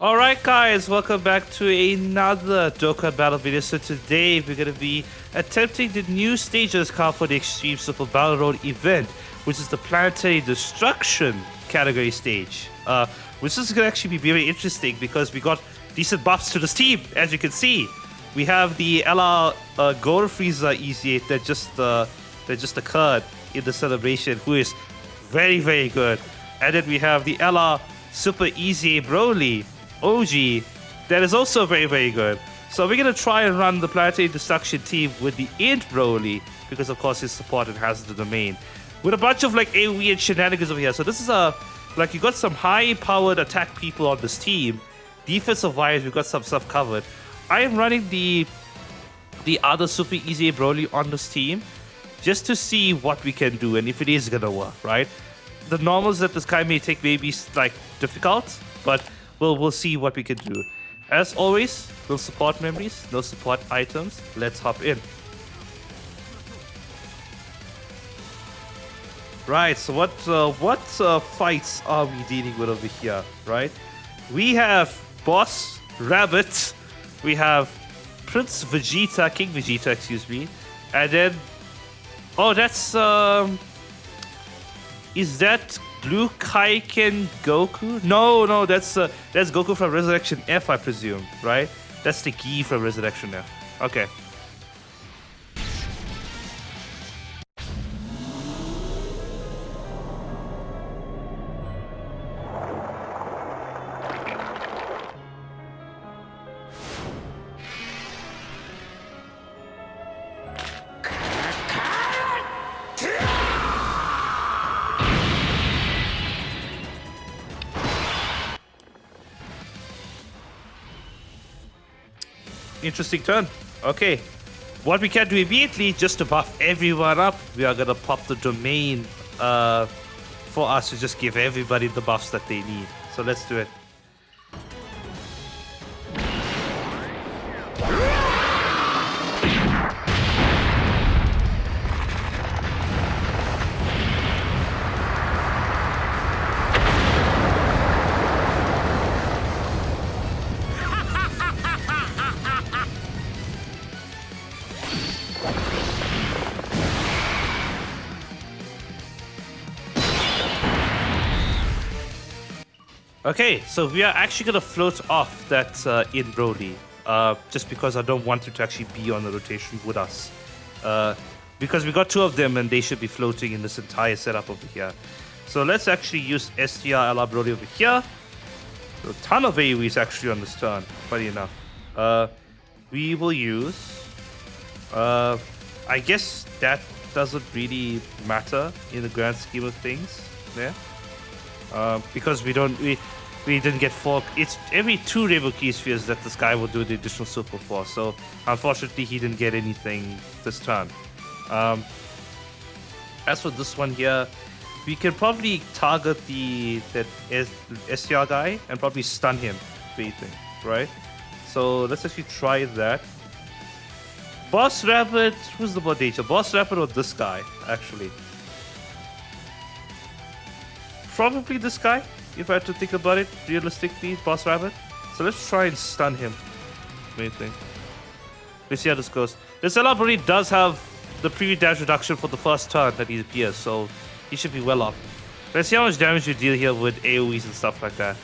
Alright guys, welcome back to another Dokkan Battle video. So today we're going to be attempting the new stages card for the Extreme Super Battle Road event, which is the Planetary Destruction category stage. Which is going to actually be very interesting because we got decent buffs to this team, as you can see. We have the LR Gold Frieza Easy that just occurred in the celebration, who is very, very good. And then we have the LR Super Easy Broly OG that is also very, very good. So we're going to try and run the Planetary Destruction team with the Int Broly, because of course his support and has the domain, with a bunch of like AoE and shenanigans over here. So this is you got some high powered attack people on this team. Defensive wise, we've got some stuff covered. I am running the other Super Easy Broly on this team just to see what we can do and if it is gonna work, right? The normals that this guy may take may be like difficult, but we'll see what we can do. As always, no support memories, no support items. Let's hop in. Right, so what fights are we dealing with over here, right? We have Boss Rabbit, we have Prince Vegeta, King Vegeta, excuse me, and then that's is that Blue Kaiken Goku? No, that's Goku from Resurrection F, I presume, right? That's the Gi from Resurrection F. Okay. Interesting turn. Okay. What we can do immediately, just to buff everyone up, we are gonna pop the domain for us to just give everybody the buffs that they need. So let's do it. Okay, so we are actually going to float off that in Broly, just because I don't want it to actually be on the rotation with us. Because we got two of them and they should be floating in this entire setup over here. So let's actually use STR LR Broly over here. So a ton of AoEs actually on this turn, funny enough. We will use... I guess that doesn't really matter in the grand scheme of things there. Because we didn't get 4. It's every 2 Rainbow Key Spheres that this guy will do the additional super for. So unfortunately, he didn't get anything this turn. As for this one here, we can probably target that STR guy and probably stun him, if anything, right? So let's actually try that. Boss Rabbit, who's the more danger? Boss Rabbit or this guy, actually? Probably this guy, if I had to think about it realistically, Boss Rabbit. So let's try and stun him. Anything. Let's see how this goes. This LR Broly does have the preview damage reduction for the first turn that he appears, so he should be well off. Let's see how much damage we deal here with AoEs and stuff like that.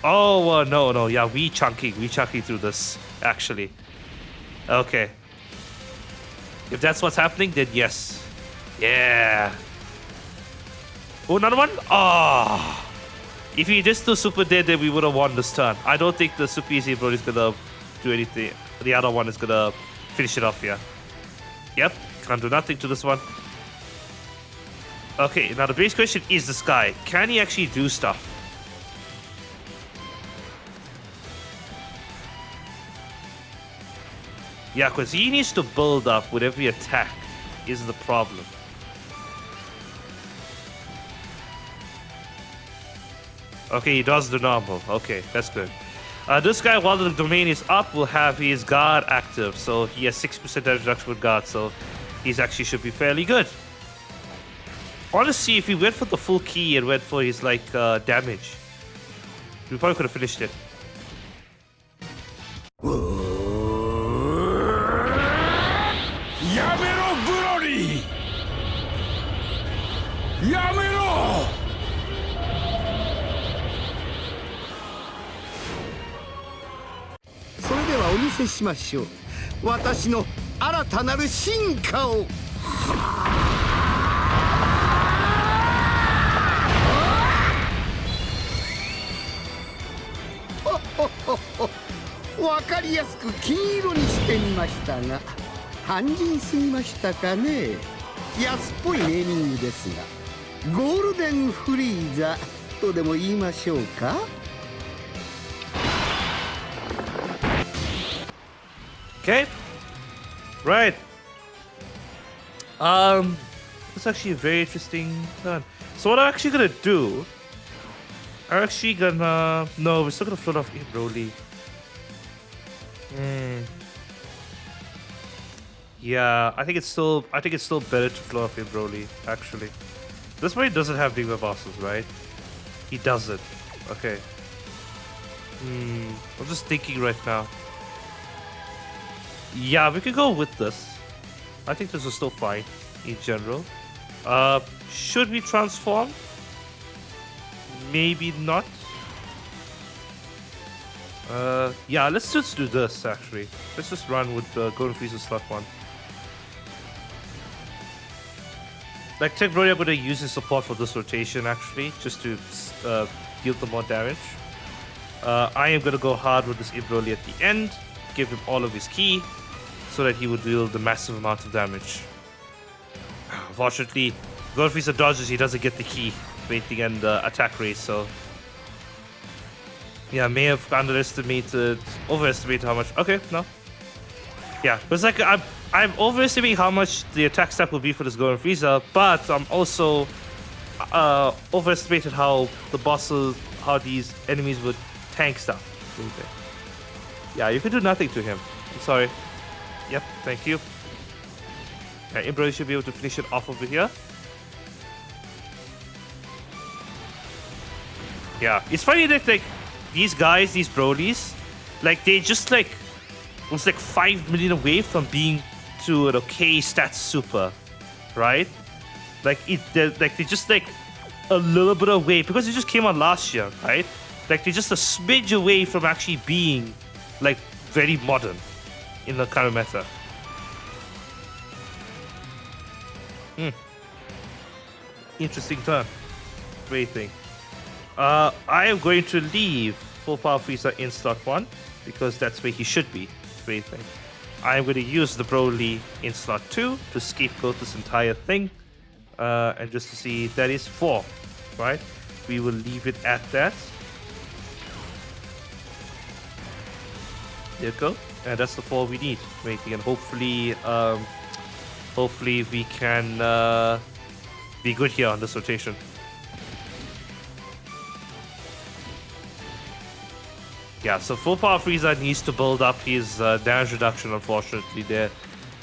Oh, no, yeah, we chunking through this, actually. Okay. If that's what's happening, then yes. Yeah. Oh, another one? Oh. If he just do super dead, then we would have won this turn. I don't think the Super Easy Broly is gonna do anything. The other one is gonna finish it off here. Yep, can't do nothing to this one. Okay, now the base question is this guy. Can he actually do stuff? Yeah, because he needs to build up with every attack is the problem. Okay, he does the normal. Okay, that's good. This guy, while the domain is up, will have his guard active. So he has 6% damage reduction with guard. So he's actually should be fairly good. Honestly, if he went for the full key and went for his like damage, We probably could have finished it. Yamero Broly! Yamero! それではお見せしましょう。私の新たなる進化を。わかりやすく金色にしてみましたが、肝心すぎましたかね。安っぽいネーミングですが、ゴールデンフリーザとでも言いましょうか。Okay. Right. It's actually a very interesting turn. So what I'm actually gonna do, I'm actually gonna no, we're still gonna float off Broly. Yeah, I think it's still better to float off Broly, actually. This way doesn't have big bosses, right? He doesn't. Okay. I'm just thinking right now. Yeah, we could go with this. I think this is still fine in general. Should we transform? Maybe not. Yeah, let's just do this actually. Let's just run with the Golden Frieza slot 1. Like Tech Broly, I'm gonna use his support for this rotation actually, just to deal them more damage. I am gonna go hard with this Broly at the end, give him all of his ki, so that he would deal the massive amount of damage. Unfortunately, Golden Frieza dodges, he doesn't get the ki rating and attack rate, so yeah, may have overestimated how much. Okay, no. Yeah, but it's like I'm overestimating how much the attack step will be for this Golden Frieza, but I'm also overestimated how the bosses, how these enemies would tank stuff. Yeah, you can do nothing to him. I'm sorry. Yep, thank you. Yeah, Broly should be able to finish it off over here. Yeah, it's funny that like these guys, these Brolys, like they just like was like 5 million away from being to an okay stats super, right? Like they're just like a little bit away because it just came out last year, right? Like they're just a smidge away from actually being like very modern in the current meta. Interesting turn. Great thing. I am going to leave Full Power Frieza in slot 1 because that's where he should be. Great thing. I am going to use the Broly in slot 2 to scapegoat this entire thing. And just to see, that is 4, right? We will leave it at that. There you go. And that's the 4 we need. Waiting, and hopefully we can be good here on this rotation. Yeah, so Full Power Frieza needs to build up his damage reduction, unfortunately, there,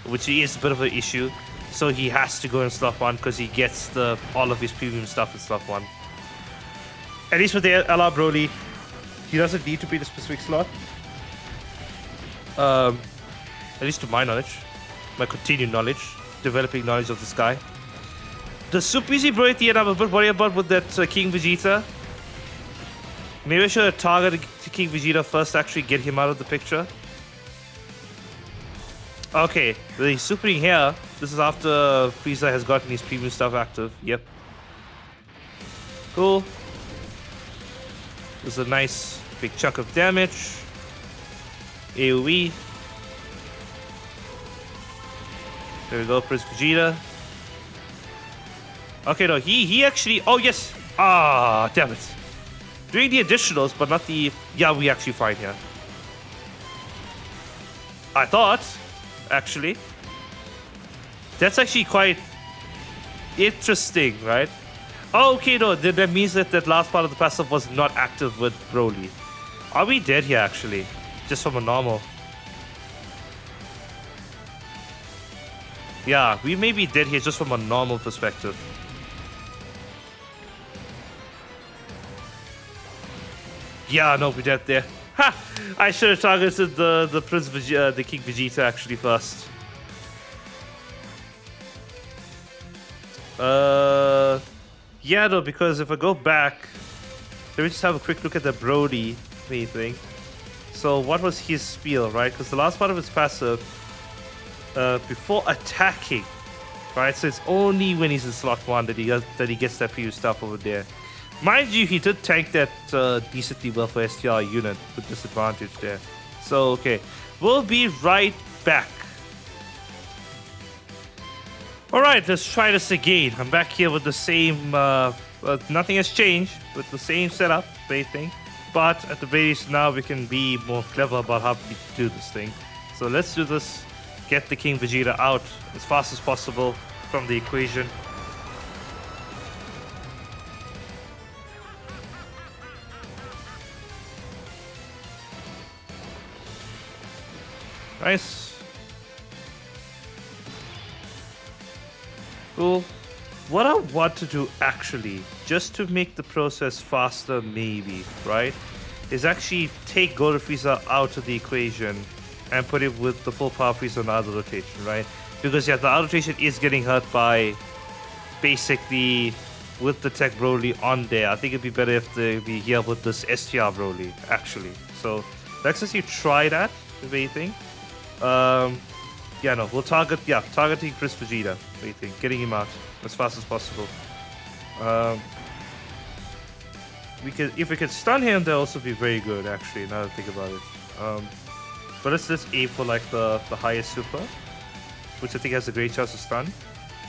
which is a bit of an issue. So he has to go in slot 1 because he gets all of his premium stuff in slot 1. At least with the LR Broly, he doesn't need to be in a specific slot. At least to my knowledge, my continued knowledge, developing knowledge of this guy. The Super Easy Broly at the end, I'm a bit worried about with that King Vegeta. Maybe I should have targeted King Vegeta first to actually get him out of the picture. Okay, the supering here. This is after Frieza has gotten his premium stuff active. Yep. Cool. This is a nice big chunk of damage. AoE. There we go, Prince Vegeta. Okay, no, he actually... Oh, yes! Ah, damn it. Doing the additionals, but not the... Yeah, we actually fine here. I thought, actually. That's actually quite interesting, right? Oh, okay, no, that means that that last part of the passive was not active with Broly. Are we dead here, actually? Just from a normal. Yeah, we may be dead here just from a normal perspective. Yeah, no, we dead there. Ha! I should have targeted the King Vegeta actually first. Yeah, no, because if I go back, let me just have a quick look at the Brody thing. So what was his spiel, right? Because the last part of his passive, before attacking, right? So it's only when he's in slot 1 that he gets that previous stuff over there. Mind you, he did tank that decently well for STR unit with disadvantage there. So, okay. We'll be right back. Alright, let's try this again. I'm back here with the same... nothing has changed. With the same setup, thing. But at the very least now we can be more clever about how we do this thing. So let's do this. Get the King Vegeta out as fast as possible from the equation. Nice. Cool. What I want to do actually, just to make the process faster maybe, right, is actually take Golden Frieza out of the equation and put it with the full power Frieza on the other rotation, right? Because yeah, the other rotation is getting hurt by basically with the Tech Broly on there. I think it'd be better if they be here with this STR Broly, actually. So let's actually try that, if anything. Yeah, no, we'll targeting Chris Vegeta, what do you think? Getting him out as fast as possible. If we could stun him, that'll also be very good, actually, now that I think about it. But let's just aim for like the highest super, which I think has a great chance to stun.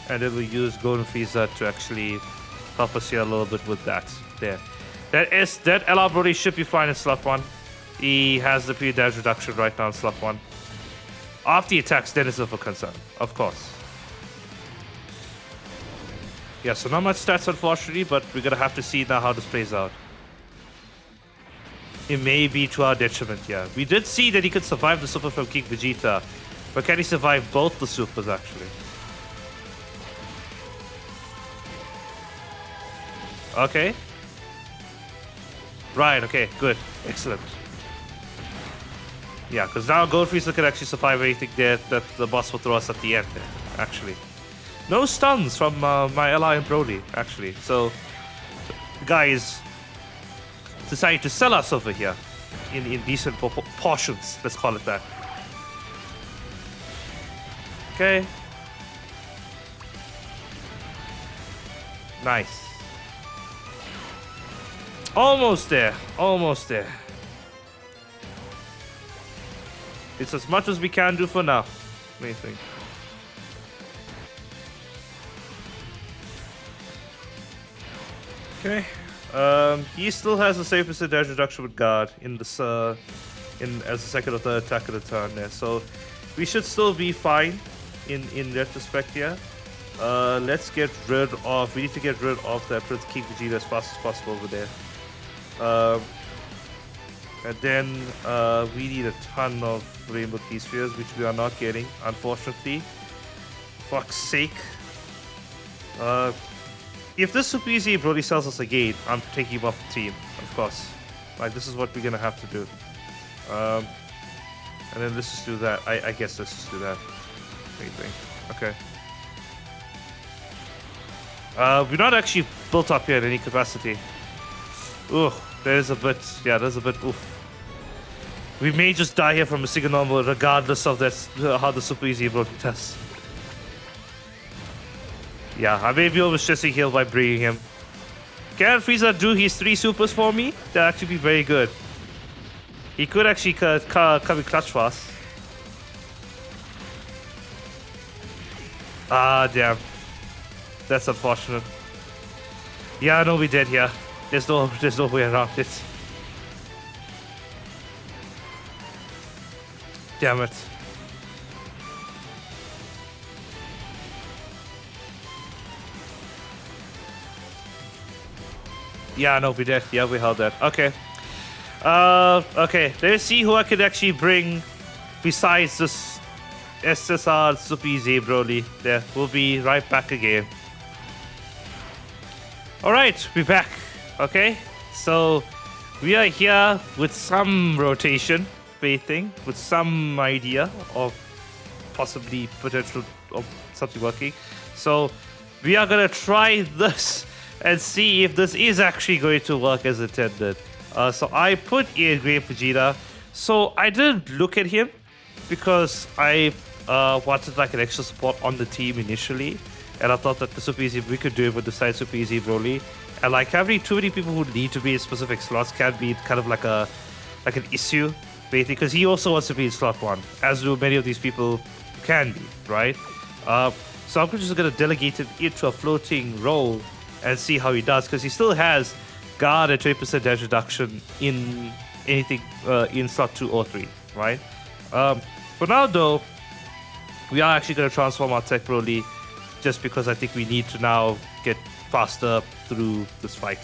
And then we use Golden Frieza to actually help us here a little bit with that. There. That LR Brody should be fine in slot 1. He has the pre damage reduction right now in slot 1. After he attacks, then it's of a concern, of course. Yeah, so not much stats unfortunately, but we're gonna have to see now how this plays out. It may be to our detriment, yeah. We did see that he could survive the super from King Vegeta, but can he survive both the supers actually? Okay. Right, okay, good. Excellent. Yeah, because now Gold Frieza can actually survive anything there that the boss will throw us at the end there, actually. No stuns from my ally and Brody, actually. So, the guys decided to sell us over here in decent portions, let's call it that. Okay. Nice. Almost there, almost there. It's as much as we can do for now. What do you think? Okay. He still has the same percentage reduction with guard in this as a second or third attack of the turn there. So we should still be fine in retrospect here. Let's get rid of we need to get rid of that Prince King Vegeta as fast as possible over there. And then we need a ton of Rainbow Key Spheres, which we are not getting, unfortunately. Fuck's sake. If this Super Easy Brody sells us again, I'm taking him off the team, of course. Like, this is what we're gonna have to do. And then let's just do that. I guess let's just do that. What do you think? Okay. We're not actually built up here in any capacity. Ooh, there's a bit, yeah, there's a bit, oof. We may just die here from a single normal regardless of that, how the Super Easy Brody tests. Yeah, I may be overstressing here by bringing him. Can Frieza do his 3 supers for me? That'd actually be very good. He could actually come in clutch fast. Ah, damn. That's unfortunate. Yeah, I know we did here. There's no way around it. Damn it. Yeah, no, we did. Yeah, we held that. Okay. Okay. Let's see who I could actually bring besides this SSR Super Easy Broly. There. We'll be right back again. Alright, we're back. Okay. So, We are here with some rotation, waiting, with some idea of possibly potential of something working. So we are gonna try this and see if this is actually going to work as intended. So I put in Great Vegeta. So I didn't look at him because I wanted like an extra support on the team initially, and I thought that the Super Easy we could do it with the side Super Easy Broly. And like having too many people who need to be in specific slots can be kind of like an issue, basically, because he also wants to be in slot 1, as do many of these people can be, right? So I'm just going to delegate him into a floating role and see how he does, because he still has guard and 20% damage reduction in anything in slot 2 or 3, right? For now, though, we are actually going to transform our Tech Broly just because I think we need to now get faster through this fight.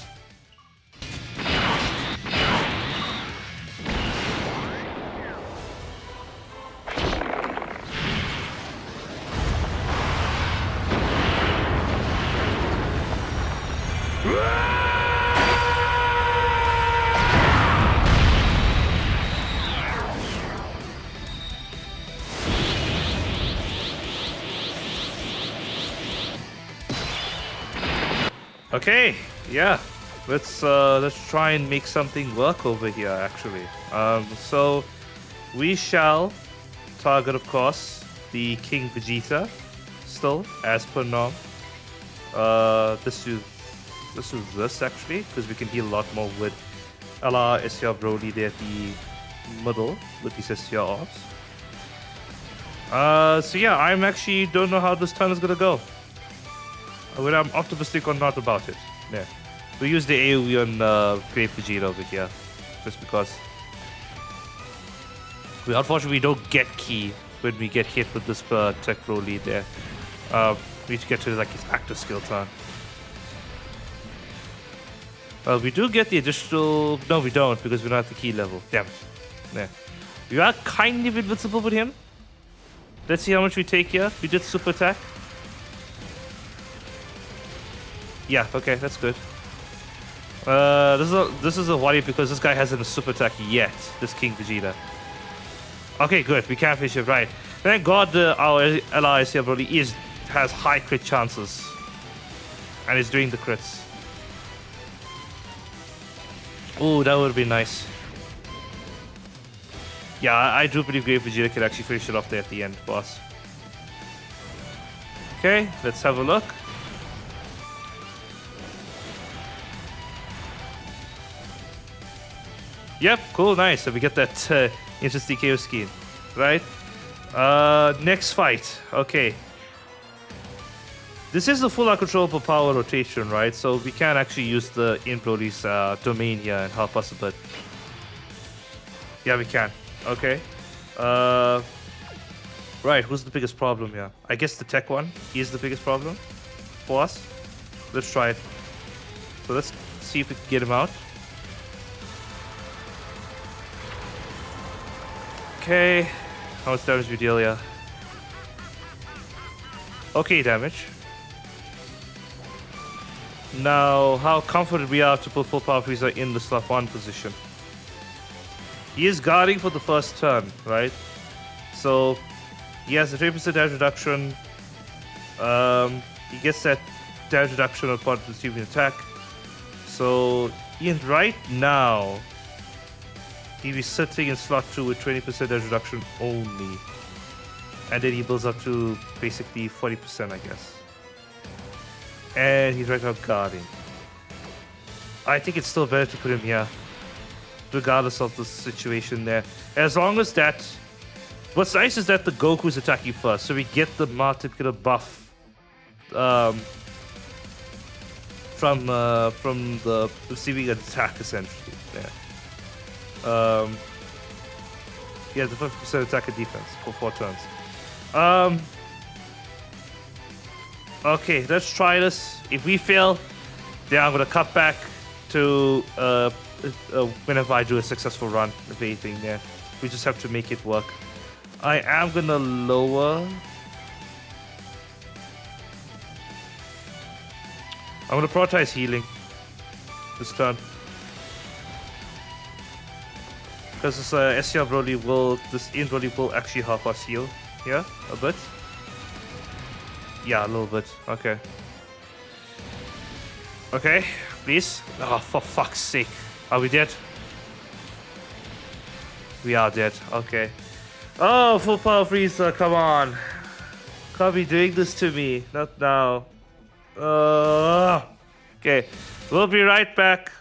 Okay, yeah, let's try and make something work over here. Actually, so we shall target, of course, the King Vegeta, still as per norm. Let's do this actually, because we can heal a lot more with LR SCR Broly there at the middle with these SCR ops. So yeah, I'm actually don't know how this turn is gonna go. But I'm optimistic or not about it. Yeah. We use the AoE on Great Vegeta over here. Just because we unfortunately don't get key when we get hit with this Tech Broly there. We need to get to like his active skill turn. We do get the additional... No, we don't, because we're not at the key level. Damn it. Yeah. We are kind of invincible with him. Let's see how much we take here. We did super attack. Yeah, okay, that's good. This is a worry because this guy hasn't a super attack yet, this King Vegeta. Okay, good, we can finish it, right. Thank God our allies here probably has high crit chances. And is doing the crits. Oh, that would be nice. Yeah, I do believe Great Vegeta can actually finish it off there at the end, boss. Okay, let's have a look. Yep, cool, nice. So we get that interesting KO scheme, right? Next fight. Okay. This is the full uncontrollable power rotation, right? So we can actually use the Broly's domain here and help us a bit. Yeah, we can. Okay. Right, who's the biggest problem here? I guess the tech one is the biggest problem for us. Let's try it. So let's see if we can get him out. Okay, how much damage we deal, yeah. Okay, damage. Now, how confident we are to put full power Frieza in the slot 1 position. He is guarding for the first turn, right? So, he has a 20% damage reduction. He gets that damage reduction upon receiving attack. So, right now, he'll be sitting in slot 2 with 20% damage reduction only. And then he builds up to basically 40%, I guess. And he's right now guarding. I think it's still better to put him here, regardless of the situation there. As long as that... What's nice is that the Goku is attacking first, so we get the particular buff from the receiving an attack, essentially. Yeah. Yeah, the 50% attack and defense for 4 turns. Okay, let's try this. If we fail, then I'm gonna cut back to whenever I do a successful run, if anything. Yeah, we just have to make it work. I am gonna lower. I'm gonna prioritize healing this turn. Because this SCR Broly will, this in Broly will actually help us heal. Yeah, a bit. Yeah, a little bit. Okay. Okay, please. Oh, for fuck's sake. Are we dead? We are dead. Okay. Oh, full power Frieza, come on. Can't be doing this to me. Not now. Okay, we'll be right back.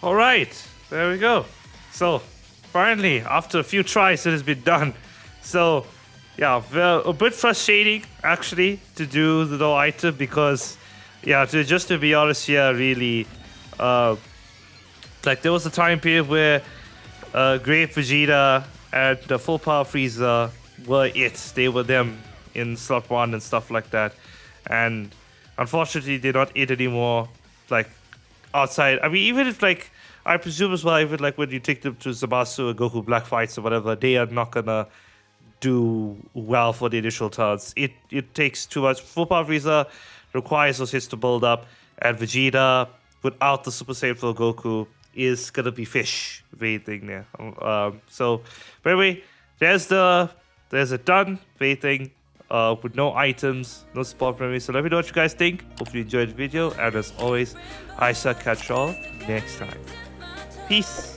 All right, there we go. So finally, after a few tries, it has been done. So yeah, well, a bit frustrating actually to do the no item because, yeah, just to be honest here, really, like there was a time period where Great Vegeta and the Full Power Frieza were it. They were them in slot 1 and stuff like that. And unfortunately, they're not it anymore. Like outside, I mean, even if like I presume as well, even like when you take them to Zamasu and Goku Black fights or whatever, they are not gonna do well for the initial turns. It takes too much. Full Power Frieza requires those hits to build up, and Vegeta without the Super Saiyan 4 Goku is gonna be fish if anything there. So, but anyway, there's a done thing with no items, no support memory. So let me know what you guys think. Hope you enjoyed the video, and as always, I shall catch y'all next time. Peace.